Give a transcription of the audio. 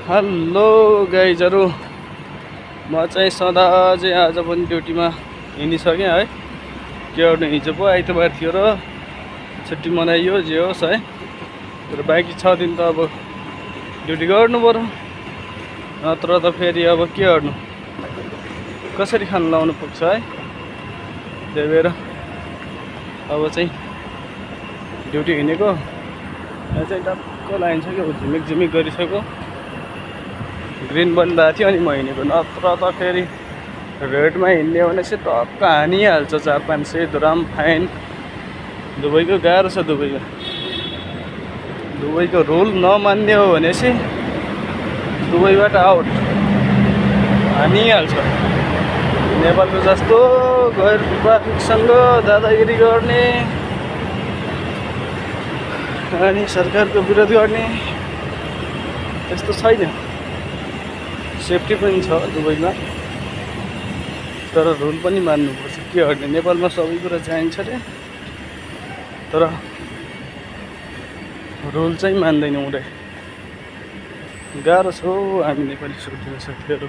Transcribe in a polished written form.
Hello गाइजहरू, म चाहिँ सदा चाहिँ आज पनि ड्युटीमा हिँडिसकेँ है। के गर्नु, हिजो पो आइतबार थियो र छुट्टी मनाइयो, जे होस् है। तर बाँकी 6 दिन त अब ड्युटी गर्नु पर्यो, नत्र त फेरि अब के गर्नु, कसरी खान लाउनु पुग्छ है। त्यही भएर अब चाहिँ ड्युटी हिँडेको। यहाँ चाहिँ टक्क लाइन छ क्या, झिमिक गरिसक्यो, ग्रिन बनिरहेको थियो अनि म हिँडेको। नत्र त फेरि रेडमा हिँड्ने भने चाहिँ टक्क हानिहाल्छ 400-500 धुराम फाइन। दुबईको गाह्रो छ, दुबईको रुल नमान्ने हो भने चाहिँ दुबईबाट आउट हानिहाल्छ। नेपालको जस्तो गैर ट्राफिकसँग दादागिरी गर्ने अनि सरकारको विरोध गर्ने त्यस्तो छैन। सेफ्टी पनि छ दुबईमा, तर रुल पनि मान्नुपर्छ। के गर्ने, नेपालमा सबै कुरा चाहिन्छ अरे, तर रुल चाहिँ मान्दैन उनीहरूले। गाह्रो छ हौ हामी नेपाली साथीहरू।